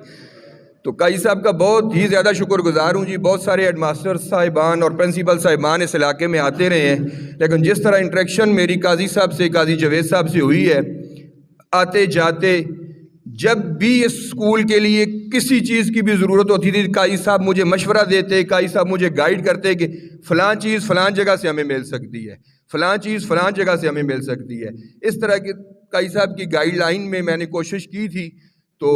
تو قاضی صاحب کا بہت ہی زیادہ شکر گزار ہوں جی. بہت سارے ہیڈ ماسٹر صاحبان اور پرنسپل صاحبان اس علاقے میں آتے رہے ہیں، لیکن جس طرح انٹریکشن میری قاضی صاحب سے، قاضی جاوید صاحب سے ہوئی ہے، آتے جاتے جب بھی اس اسکول کے لیے کسی چیز کی بھی ضرورت ہوتی تھی قاضی صاحب مجھے مشورہ دیتے، قاضی صاحب مجھے گائیڈ کرتے کہ فلاں چیز فلاں جگہ سے ہمیں مل سکتی ہے، فلاں چیز فلاں جگہ سے ہمیں مل سکتی ہے. اس طرح کی قاضی صاحب کی گائیڈ لائن میں نے کوشش کی تھی. تو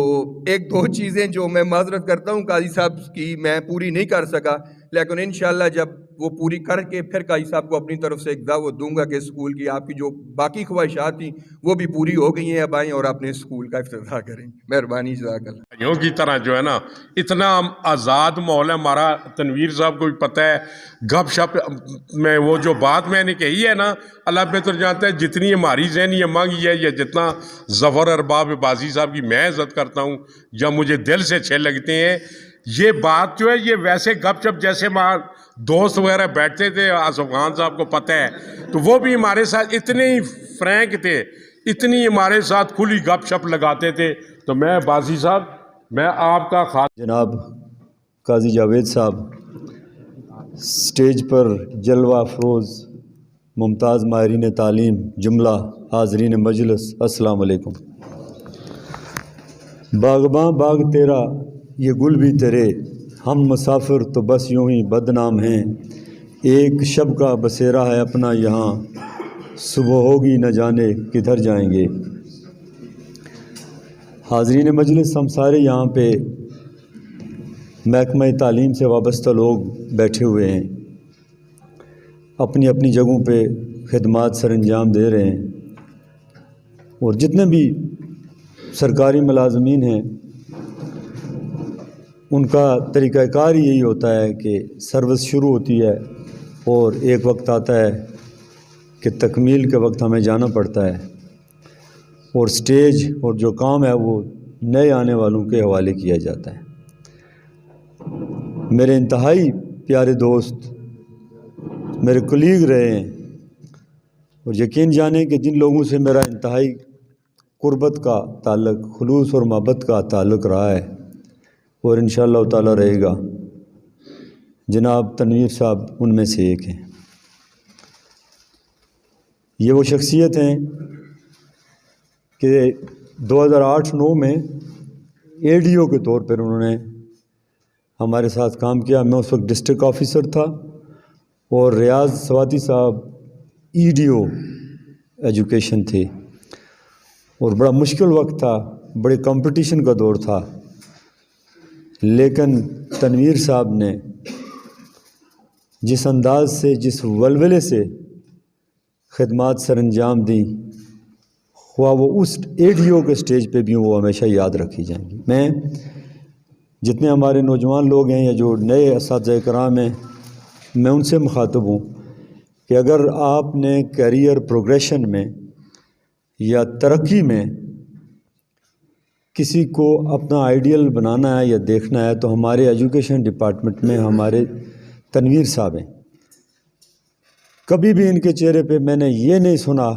ایک دو چیزیں جو میں معذرت کرتا ہوں قاضی صاحب کی میں پوری نہیں کر سکا، لیکن انشاءاللہ جب وہ پوری کر کے پھر قاضی صاحب کو اپنی طرف سے ایک دعوت دوں گا کہ اسکول کی آپ کی جو باقی خواہشات تھیں وہ بھی پوری ہو گئی ہیں. اب آئیں اور اپنے اسکول کا افتتاح کریں. مہربانی، جزاک اللہ. بھائیوں کی طرح جو ہے نا اتنا آزاد ماحول ہے ہمارا. تنویر صاحب کو بھی پتہ ہے گپ شپ میں وہ جو بات میں نے کہی ہے نا، اللہ بہتر جانتا ہے جتنی ہماری ذہنی مانگی ہے یا جتنا ظفر ارباب بازی صاحب کی میں عزت کرتا ہوں یا مجھے دل سے اچھے لگتے ہیں، یہ بات جو ہے یہ ویسے گپ شپ جیسے دوست وغیرہ بیٹھتے تھے، آصف خان صاحب کو پتہ ہے، تو وہ بھی ہمارے ساتھ اتنے ہی فرینک تھے، اتنی ہمارے ساتھ کھلی گپ شپ لگاتے تھے. تو میں بازی صاحب میں آپ کا خاص جناب قاضی جاوید صاحب، سٹیج پر جلوہ افروز ممتاز ماہرین تعلیم، جملہ حاضرین مجلس، السلام علیکم. باغباں باغ تیرا یہ گل بھی تیرے، ہم مسافر تو بس یوں ہی بدنام ہیں. ایک شب کا بسیرا ہے اپنا یہاں، صبح ہوگی نہ جانے کدھر جائیں گے. حاضرین مجلس، ہم سارے یہاں پہ محکمہ تعلیم سے وابستہ لوگ بیٹھے ہوئے ہیں، اپنی اپنی جگہوں پہ خدمات سر انجام دے رہے ہیں، اور جتنے بھی سرکاری ملازمین ہیں ان کا طریقہ کار یہی ہوتا ہے کہ سروس شروع ہوتی ہے اور ایک وقت آتا ہے کہ تکمیل کے وقت ہمیں جانا پڑتا ہے، اور سٹیج اور جو کام ہے وہ نئے آنے والوں کے حوالے کیا جاتا ہے. میرے انتہائی پیارے دوست، میرے کلیگ رہے ہیں، اور یقین جانیں کہ جن لوگوں سے میرا انتہائی قربت کا تعلق، خلوص اور محبت کا تعلق رہا ہے اور انشاءاللہ تعالی رہے گا، جناب تنویر صاحب ان میں سے ایک ہیں. یہ وہ شخصیت ہیں کہ 2008-09 میں اے ڈی او کے طور پر انہوں نے ہمارے ساتھ کام کیا. میں اس وقت ڈسٹرکٹ آفیسر تھا اور ریاض سواتی صاحب ای ڈی او ایجوکیشن تھے، اور بڑا مشکل وقت تھا، بڑے کمپٹیشن کا دور تھا، لیکن تنویر صاحب نے جس انداز سے، جس ولولے سے خدمات سر انجام دیں، خواہ وہ اس اے ڈی او کے سٹیج پہ بھی وہ ہمیشہ یاد رکھی جائیں گی. میں جتنے ہمارے نوجوان لوگ ہیں یا جو نئے اساتذہ کرام ہیں، میں ان سے مخاطب ہوں کہ اگر آپ نے کیریئر پروگریشن میں یا ترقی میں کسی کو اپنا آئیڈیل بنانا ہے یا دیکھنا ہے تو ہمارے ایجوکیشن ڈپارٹمنٹ میں ہمارے تنویر صاحب ہیں. کبھی بھی ان کے چہرے پہ میں نے یہ نہیں سنا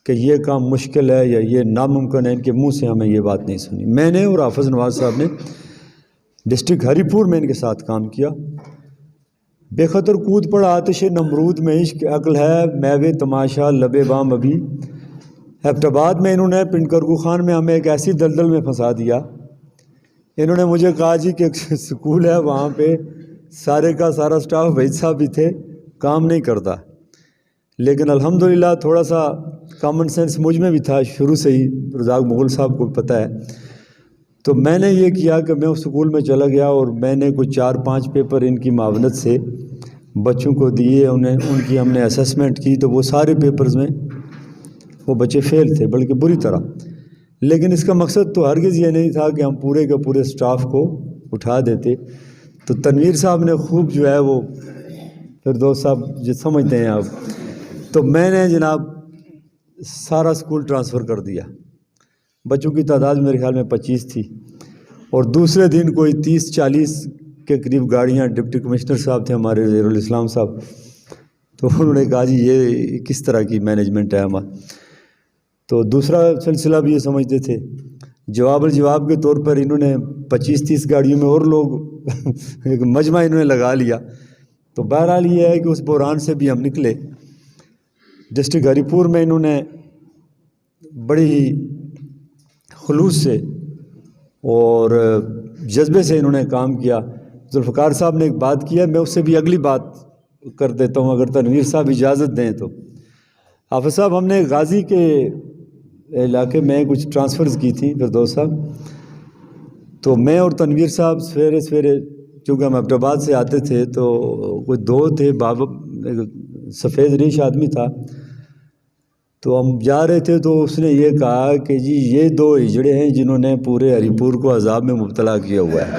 کہ یہ کام مشکل ہے یا یہ ناممکن ہے. ان کے منہ سے ہمیں یہ بات نہیں سنی. میں نے اور حافظ نواز صاحب نے ڈسٹرکٹ ہری پور میں ان کے ساتھ کام کیا. بے خطر کود پڑا آتش نمرود میں عشق عقل ہے میوے تماشا لبے بام ابھی. ایبٹ آباد میں انہوں نے پنڈکرگو خان میں ہمیں ایک ایسی دلدل میں پھنسا دیا. انہوں نے مجھے کہا جی کہ ایک سکول ہے وہاں پہ سارے کا سارا سٹاف بھائی صاحب بھی تھے، کام نہیں کرتا. لیکن الحمدللہ تھوڑا سا کامن سینس مجھ میں بھی تھا شروع سے ہی، رزاق مغل صاحب کو پتہ ہے. تو میں نے یہ کیا کہ میں اس سکول میں چلا گیا اور میں نے کچھ 4-5 پیپر ان کی معاونت سے بچوں کو دیے. ان کی ہم نے اسسمنٹ کی تو وہ سارے پیپرز میں وہ بچے فیل تھے، بلکہ بری طرح. لیکن اس کا مقصد تو ہرگز یہ نہیں تھا کہ ہم پورے کے پورے سٹاف کو اٹھا دیتے. تو تنویر صاحب نے خوب جو ہے وہ فردوس صاحب جو سمجھتے ہیں آپ، تو میں نے جناب سارا سکول ٹرانسفر کر دیا. بچوں کی تعداد میرے خیال میں 25 تھی اور دوسرے دن کوئی 30-40 کے قریب گاڑیاں. ڈپٹی کمشنر صاحب تھے ہمارے زہیر الاسلام صاحب، تو انہوں نے کہا جی یہ کس طرح کی مینجمنٹ ہے ہمارا. تو دوسرا سلسلہ بھی یہ سمجھتے تھے. جواب الجواب کے طور پر انہوں نے 25-30 گاڑیوں میں اور لوگ ایک مجمع انہوں نے لگا لیا. تو بہرحال یہ ہے کہ اس بحران سے بھی ہم نکلے. ڈسٹرکٹ ہری پور میں انہوں نے بڑی ہی خلوص سے اور جذبے سے انہوں نے کام کیا. ذوالفقار صاحب نے ایک بات کی ہے، میں اس سے بھی اگلی بات کر دیتا ہوں اگر تنویر صاحب اجازت دیں تو. حافظ صاحب ہم نے غازی کے علاقے میں کچھ ٹرانسفرز کی تھی فردوس صاحب. تو میں اور تنویر صاحب سویرے چونکہ ہم ایبٹ آباد سے آتے تھے تو کوئی 2 تھے، بابا سفید ریش آدمی تھا. تو ہم جا رہے تھے تو اس نے یہ کہا کہ جی یہ 2 ہجڑے ہیں جنہوں نے پورے ہری پور کو عذاب میں مبتلا کیا ہوا ہے.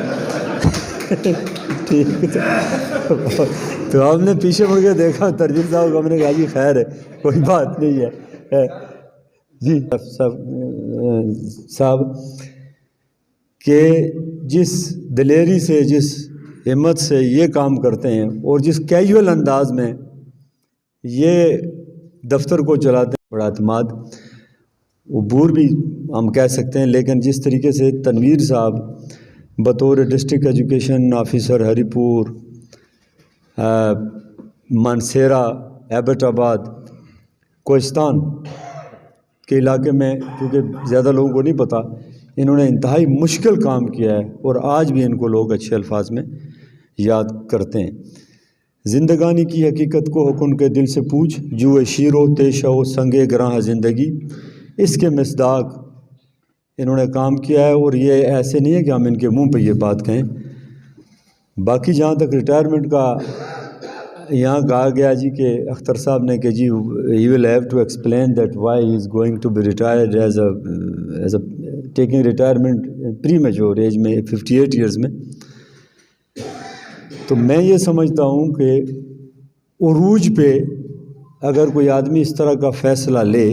ٹھیک. تو ہم نے پیچھے مڑ کے دیکھا تنویر صاحب کو، ہم نے کہا جی خیر ہے کوئی بات نہیں ہے. جی صاحب کہ جس دلیری سے جس ہمت سے یہ کام کرتے ہیں اور جس کیجول انداز میں یہ دفتر کو چلاتے ہیں، بڑا اعتماد عبور بھی ہم کہہ سکتے ہیں. لیکن جس طریقے سے تنویر صاحب بطور ڈسٹرکٹ ایجوکیشن آفیسر ہری پور، مانسیرا، ایبٹ آباد، کوہستان کے علاقے میں، کیونکہ زیادہ لوگوں کو نہیں پتہ، انہوں نے انتہائی مشکل کام کیا ہے اور آج بھی ان کو لوگ اچھے الفاظ میں یاد کرتے ہیں. زندگانی کی حقیقت کو حکم کے دل سے پوچھ، جو شیر و تیشہ و سنگ گراں زندگی، اس کے مصداق انہوں نے کام کیا ہے. اور یہ ایسے نہیں ہے کہ ہم ان کے منہ پہ یہ بات کہیں. باقی جہاں تک ریٹائرمنٹ کا یہاں کہا گیا جی کہ اختر صاحب نے کہ جی he will have to explain that why he is going to be retired as a taking retirement premature age میں 58 ایئرز میں. تو میں یہ سمجھتا ہوں کہ عروج پہ اگر کوئی آدمی اس طرح کا فیصلہ لے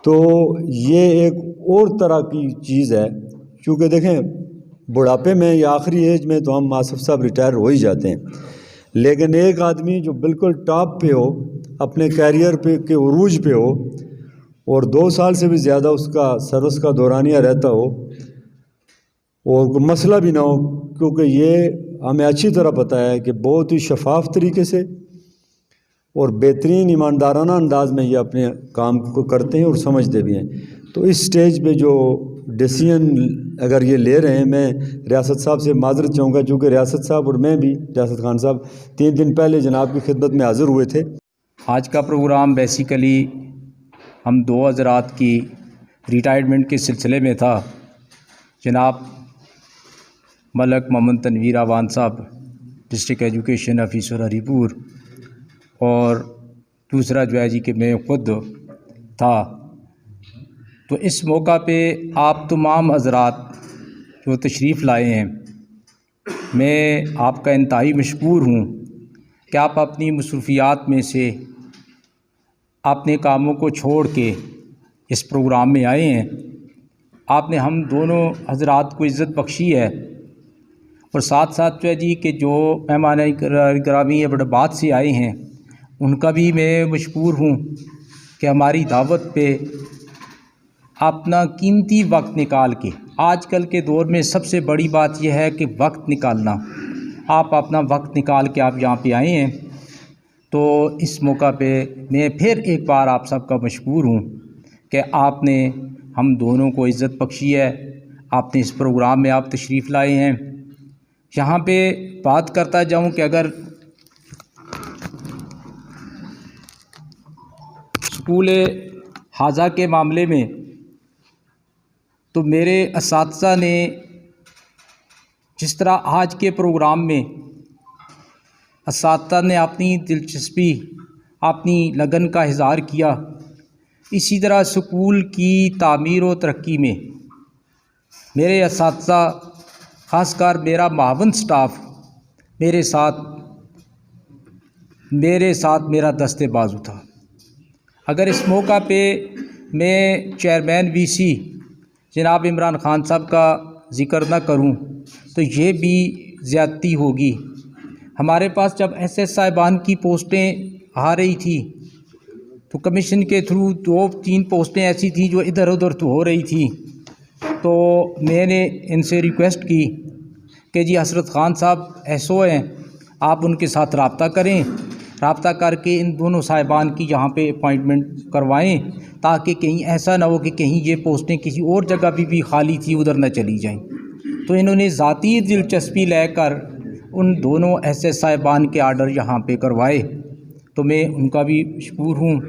تو یہ ایک اور طرح کی چیز ہے. کیونکہ دیکھیں بڑھاپے میں یا آخری ایج میں تو ہم آصف صاحب ریٹائر ہو ہی جاتے ہیں، لیکن ایک آدمی جو بالکل ٹاپ پہ ہو، اپنے کیریئر پہ کے عروج پہ ہو اور 2 سال سے بھی زیادہ اس کا سروس کا دورانیہ رہتا ہو اور کوئی مسئلہ بھی نہ ہو، کیونکہ یہ ہمیں اچھی طرح پتہ ہے کہ بہت ہی شفاف طریقے سے اور بہترین ایماندارانہ انداز میں یہ اپنے کام کو کرتے ہیں اور سمجھتے بھی ہیں. تو اس سٹیج پہ جو ڈیسیژن اگر یہ لے رہے ہیں، میں ریاست صاحب سے معذرت چاہوں گا، چونکہ ریاست صاحب اور میں بھی ریاست خان صاحب 3 دن پہلے جناب کی خدمت میں حاضر ہوئے تھے. آج کا پروگرام بیسیکلی ہم 2 حضرات کی ریٹائرمنٹ کے سلسلے میں تھا. جناب ملک محمد تنویر آوان صاحب ڈسٹرکٹ ایجوکیشن آفیسر ہری پور، اور دوسرا جو ہے جی کہ میں خود تھا. تو اس موقع پہ آپ تمام حضرات جو تشریف لائے ہیں، میں آپ کا انتہائی مشکور ہوں کہ آپ اپنی مصروفیات میں سے اپنے کاموں کو چھوڑ کے اس پروگرام میں آئے ہیں۔ آپ نے ہم دونوں حضرات کو عزت بخشی ہے، اور ساتھ ساتھ جو ہے جی کہ جو مہمان گرامی ایبٹ سے آئے ہیں ان کا بھی میں مشکور ہوں کہ ہماری دعوت پہ اپنا قیمتی وقت نکال کے، آج کل کے دور میں سب سے بڑی بات یہ ہے کہ وقت نکالنا، آپ اپنا وقت نکال کے آپ یہاں پہ آئے ہیں، تو اس موقع پہ میں پھر ایک بار آپ سب کا مشکور ہوں کہ آپ نے ہم دونوں کو عزت بخشی ہے، آپ نے اس پروگرام میں آپ تشریف لائے ہیں۔ یہاں پہ بات کرتا جاؤں کہ اگر اسکول حاضہ کے معاملے میں تو میرے اساتذہ نے جس طرح آج کے پروگرام میں اساتذہ نے اپنی دلچسپی، اپنی لگن کا اظہار کیا، اسی طرح اسکول کی تعمیر و ترقی میں میرے اساتذہ، خاص کر میرا معاون سٹاف میرے ساتھ میرا دست بازو تھا۔ اگر اس موقع پہ میں چیئرمین وی سی جناب عمران خان صاحب کا ذکر نہ کروں تو یہ بھی زیادتی ہوگی۔ ہمارے پاس جب ایس ایس صاحبان کی پوسٹیں آ رہی تھی تو کمیشن کے تھرو 2-3 پوسٹیں ایسی تھیں جو ادھر ادھر تو ہو رہی تھیں، تو میں نے ان سے ریکویسٹ کی کہ جی حسرت خان صاحب ایس او ہیں، آپ ان کے ساتھ رابطہ کریں، رابطہ کر کے ان دونوں صاحبان کی یہاں پہ اپوائنٹمنٹ کروائیں، تاکہ کہیں ایسا نہ ہو کہ کہیں یہ پوسٹیں کسی اور جگہ بھی خالی تھی ادھر نہ چلی جائیں۔ تو انہوں نے ذاتی دلچسپی لے کر ان دونوں ایس ایس صاحبان کے آرڈر یہاں پہ کروائے، تو میں ان کا بھی مشکور ہوں۔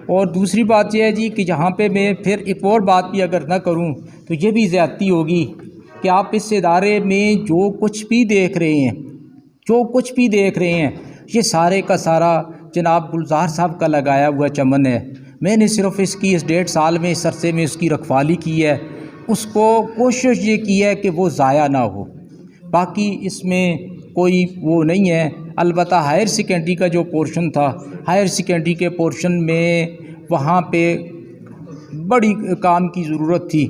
اور دوسری بات یہ ہے جی کہ یہاں پہ میں پھر ایک اور بات بھی اگر نہ کروں تو یہ بھی زیادتی ہوگی کہ آپ اس ادارے میں جو کچھ بھی دیکھ رہے ہیں یہ سارے کا سارا جناب گلزار صاحب کا لگایا ہوا چمن ہے۔ میں نے صرف اس کی اس 1.5 سال میں اس عرصے میں اس کی رکھوالی کی ہے، اس کو کوشش یہ کی ہے کہ وہ ضائع نہ ہو، باقی اس میں کوئی وہ نہیں ہے۔ البتہ ہائر سیکنڈری کا جو پورشن تھا، ہائر سیکنڈری کے پورشن میں وہاں پہ بڑی کام کی ضرورت تھی،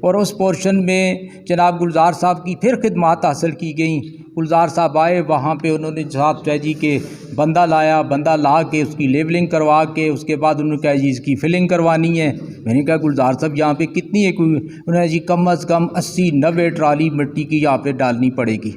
اور اس پورشن میں جناب گلزار صاحب کی پھر خدمات حاصل کی گئیں۔ گلزار صاحب آئے، وہاں پہ انہوں نے ساتھ جی کہ بندہ لایا، بندہ لا کے اس کی لیبلنگ کروا کے اس کے بعد انہوں نے کہا جی اس کی فلنگ کروانی ہے۔ میں نے کہا گلزار صاحب یہاں پہ کتنی ہے، انہوں نے جی کم از کم 80-90 ٹرالی مٹی کی یہاں پہ ڈالنی پڑے گی۔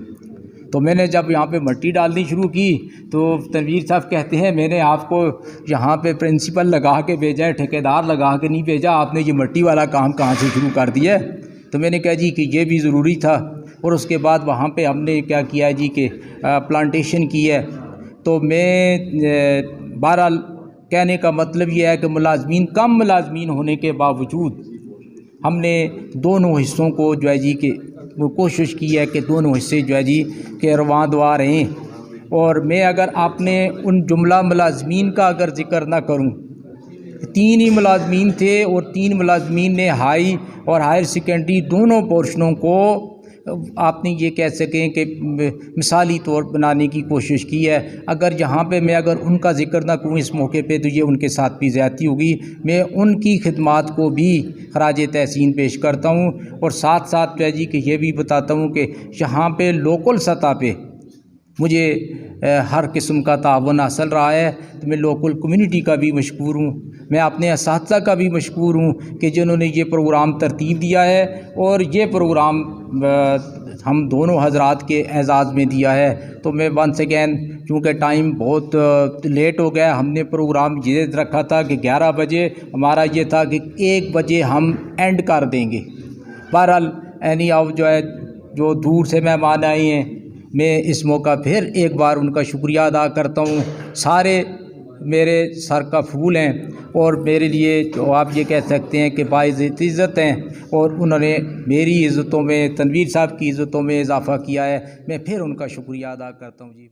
تو میں نے جب یہاں پہ مٹی ڈالنی شروع کی تو تنویر صاحب کہتے ہیں میں نے آپ کو یہاں پہ پرنسپل لگا کے بھیجا ہے، ٹھیکیدار لگا کے نہیں بھیجا، آپ نے یہ مٹی والا کام کہاں سے شروع کر دیا ہے؟ تو میں نے کہا جی کہ یہ بھی ضروری تھا۔ اور اس کے بعد وہاں پہ ہم نے کیا کیا جی کہ پلانٹیشن کی ہے۔ تو میں بہرحال کہنے کا مطلب یہ ہے کہ کم ملازمین ہونے کے باوجود ہم نے دونوں حصوں کو جو ہے جی کہ وہ کوشش کی ہے کہ دونوں حصے جو ہے جی کہ رواں دوا رہیں۔ اور میں اگر آپ نے ان جملہ ملازمین کا اگر ذکر نہ کروں، 3 ہی ملازمین تھے، اور 3 ملازمین نے ہائی اور ہائر سیکنڈری دونوں پورشنوں کو آپ نے یہ کہہ سکیں کہ مثالی طور بنانے کی کوشش کی ہے۔ اگر یہاں پہ میں اگر ان کا ذکر نہ کروں اس موقع پہ تو یہ ان کے ساتھ بھی زیادتی ہوگی۔ میں ان کی خدمات کو بھی خراج تحسین پیش کرتا ہوں، اور ساتھ ساتھ جو ہے جی کہ یہ بھی بتاتا ہوں کہ یہاں پہ لوکل سطح پہ مجھے ہر قسم کا تعاون حاصل رہا ہے، تو میں لوکل کمیونٹی کا بھی مشکور ہوں، میں اپنے اساتذہ کا بھی مشکور ہوں کہ جنہوں نے یہ پروگرام ترتیب دیا ہے، اور یہ پروگرام ہم دونوں حضرات کے اعزاز میں دیا ہے۔ تو میں ونس اگین، چونکہ ٹائم بہت لیٹ ہو گیا، ہم نے پروگرام یہ رکھا تھا کہ 11 بجے، ہمارا یہ تھا کہ 1 بجے ہم اینڈ کر دیں گے۔ بہرحال اینی آؤ جو ہے جو دور سے مہمان آئے ہیں، میں اس موقع پھر ایک بار ان کا شکریہ ادا کرتا ہوں۔ سارے میرے سر کا پھول ہیں، اور میرے لیے جو آپ یہ کہہ سکتے ہیں کہ باعث عزت ہیں، اور انہوں نے میری عزتوں میں، تنویر صاحب کی عزتوں میں اضافہ کیا ہے۔ میں پھر ان کا شکریہ ادا کرتا ہوں جی۔